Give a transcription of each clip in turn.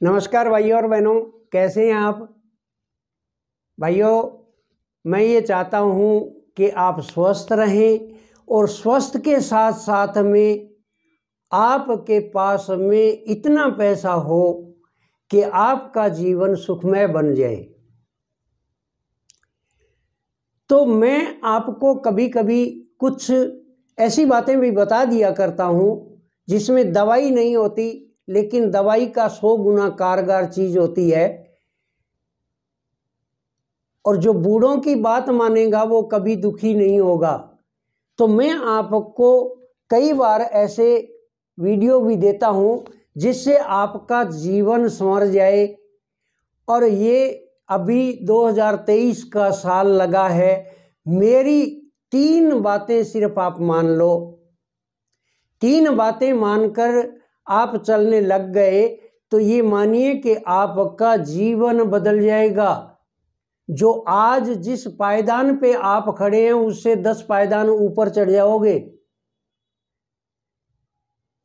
नमस्कार भाइयों और बहनों, कैसे हैं आप। भाइयों, मैं ये चाहता हूँ कि आप स्वस्थ रहें और स्वस्थ के साथ साथ में आपके पास में इतना पैसा हो कि आपका जीवन सुखमय बन जाए। तो मैं आपको कभी कभी कुछ ऐसी बातें भी बता दिया करता हूँ जिसमें दवाई नहीं होती, लेकिन दवाई का 100 गुना कारगर चीज होती है। और जो बूढ़ों की बात मानेगा वो कभी दुखी नहीं होगा। तो मैं आपको कई बार ऐसे वीडियो भी देता हूँ जिससे आपका जीवन संवर जाए। और ये अभी 2023 का साल लगा है। मेरी 3 बातें सिर्फ आप मान लो। 3 बातें मानकर आप चलने लग गए तो ये मानिए कि आपका जीवन बदल जाएगा। जो आज जिस पायदान पे आप खड़े हैं उससे 10 पायदान ऊपर चढ़ जाओगे।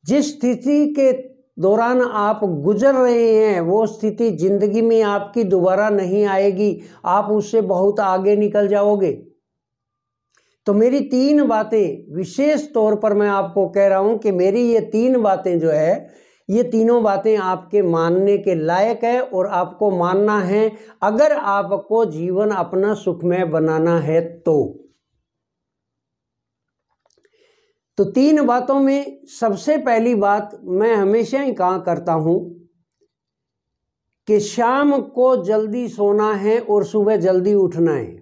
जिस स्थिति के दौरान आप गुजर रहे हैं वो स्थिति जिंदगी में आपकी दोबारा नहीं आएगी, आप उससे बहुत आगे निकल जाओगे। तो मेरी 3 बातें विशेष तौर पर मैं आपको कह रहा हूं कि मेरी ये 3 बातें जो है, ये तीनों बातें आपके मानने के लायक है और आपको मानना है अगर आपको जीवन अपना सुखमय बनाना है। तो 3 बातों में सबसे पहली बात मैं हमेशा ही कहा करता हूं कि शाम को जल्दी सोना है और सुबह जल्दी उठना है।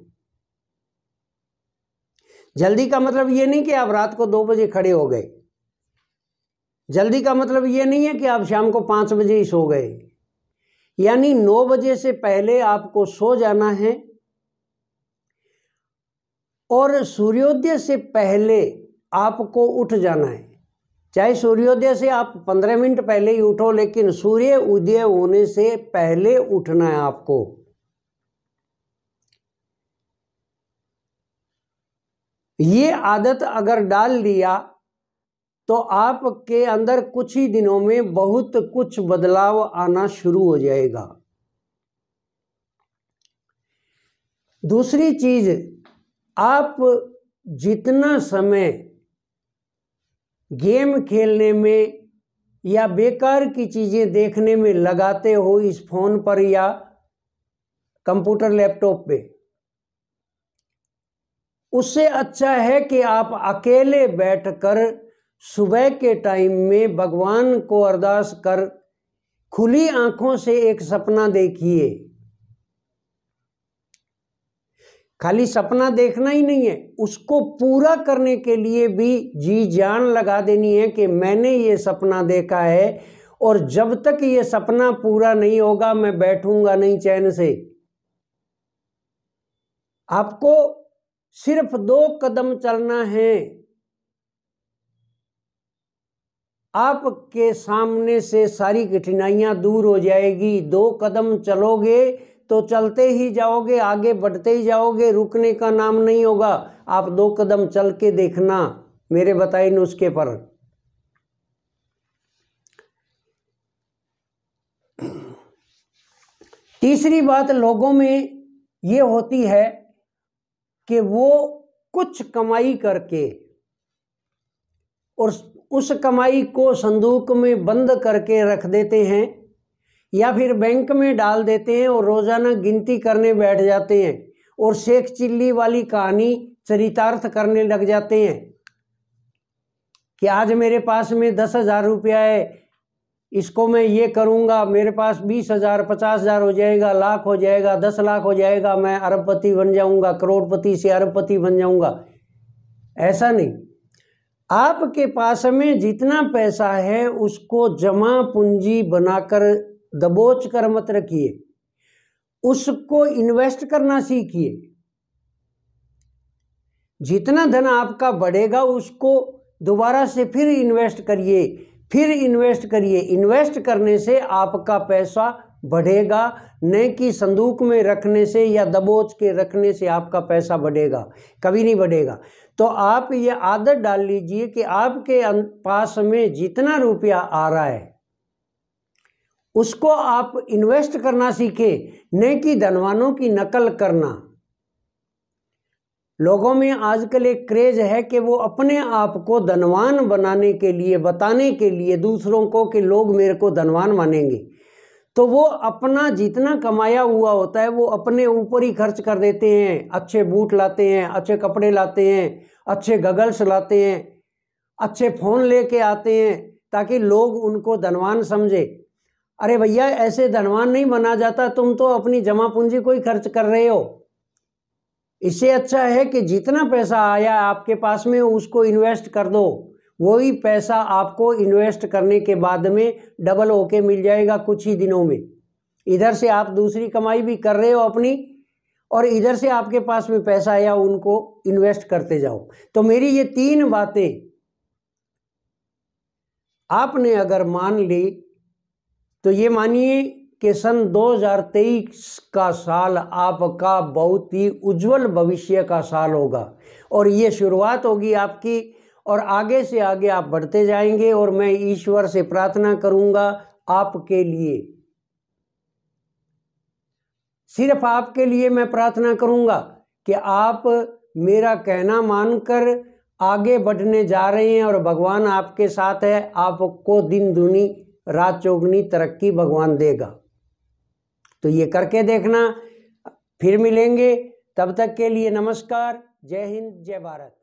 जल्दी का मतलब ये नहीं कि आप रात को 2 बजे खड़े हो गए। जल्दी का मतलब ये नहीं है कि आप शाम को 5 बजे ही सो गए। यानी 9 बजे से पहले आपको सो जाना है और सूर्योदय से पहले आपको उठ जाना है। चाहे सूर्योदय से आप 15 मिनट पहले ही उठो, लेकिन सूर्य उदय होने से पहले उठना है आपको। ये आदत अगर डाल लिया तो आपके अंदर कुछ ही दिनों में बहुत कुछ बदलाव आना शुरू हो जाएगा। दूसरी चीज, आप जितना समय गेम खेलने में या बेकार की चीजें देखने में लगाते हो इस फोन पर या कंप्यूटर लैपटॉप पे, उससे अच्छा है कि आप अकेले बैठकर सुबह के टाइम में भगवान को अरदास कर खुली आंखों से एक सपना देखिए। खाली सपना देखना ही नहीं है, उसको पूरा करने के लिए भी जी जान लगा देनी है कि मैंने ये सपना देखा है और जब तक ये सपना पूरा नहीं होगा मैं बैठूंगा नहीं चैन से। आपको सिर्फ 2 कदम चलना है, आपके सामने से सारी कठिनाइयां दूर हो जाएगी। 2 कदम चलोगे तो चलते ही जाओगे, आगे बढ़ते ही जाओगे, रुकने का नाम नहीं होगा। आप 2 कदम चल के देखना मेरे बताए नुस्खे पर। तीसरी बात लोगों में ये होती है कि वो कुछ कमाई करके और उस कमाई को संदूक में बंद करके रख देते हैं या फिर बैंक में डाल देते हैं और रोजाना गिनती करने बैठ जाते हैं और शेख चिल्ली वाली कहानी चरितार्थ करने लग जाते हैं कि आज मेरे पास में 10,000 रुपया है, इसको मैं ये करूंगा, मेरे पास 20,000 50,000 हो जाएगा, लाख हो जाएगा, 10 लाख हो जाएगा, मैं अरबपति बन जाऊंगा, करोड़पति से अरबपति बन जाऊंगा। ऐसा नहीं। आपके पास में जितना पैसा है उसको जमा पूंजी बनाकर दबोच कर मत रखिए, उसको इन्वेस्ट करना सीखिए। जितना धन आपका बढ़ेगा उसको दोबारा से फिर इन्वेस्ट करिए, फिर इन्वेस्ट करिए। इन्वेस्ट करने से आपका पैसा बढ़ेगा, न कि संदूक में रखने से या दबोच के रखने से आपका पैसा बढ़ेगा, कभी नहीं बढ़ेगा। तो आप ये आदत डाल लीजिए कि आपके पास में जितना रुपया आ रहा है उसको आप इन्वेस्ट करना सीखें, न कि धनवानों की नकल करना। लोगों में आजकल एक क्रेज है कि वो अपने आप को धनवान बनाने के लिए, बताने के लिए दूसरों को कि लोग मेरे को धनवान मानेंगे, तो वो अपना जितना कमाया हुआ होता है वो अपने ऊपर ही खर्च कर देते हैं। अच्छे बूट लाते हैं, अच्छे कपड़े लाते हैं, अच्छे गगल्स लाते हैं, अच्छे फ़ोन लेके आते हैं ताकि लोग उनको धनवान समझे। अरे भैया, ऐसे धनवान नहीं बना जाता, तुम तो अपनी जमा पूंजी को ही खर्च कर रहे हो। इससे अच्छा है कि जितना पैसा आया आपके पास में उसको इन्वेस्ट कर दो, वही पैसा आपको इन्वेस्ट करने के बाद में डबल होके मिल जाएगा कुछ ही दिनों में। इधर से आप दूसरी कमाई भी कर रहे हो अपनी, और इधर से आपके पास में पैसा आया उनको इन्वेस्ट करते जाओ। तो मेरी ये 3 बातें आपने अगर मान ली तो ये मानिए कि सन 2023 का साल आपका बहुत ही उज्जवल भविष्य का साल होगा, और ये शुरुआत होगी आपकी, और आगे से आगे आप बढ़ते जाएंगे। और मैं ईश्वर से प्रार्थना करूंगा आपके लिए, सिर्फ आपके लिए मैं प्रार्थना करूंगा कि आप मेरा कहना मानकर आगे बढ़ने जा रहे हैं, और भगवान आपके साथ है। आपको दिन दूनी रात चौगुनी तरक्की भगवान देगा। तो ये करके देखना। फिर मिलेंगे, तब तक के लिए नमस्कार। जय हिंद, जय भारत।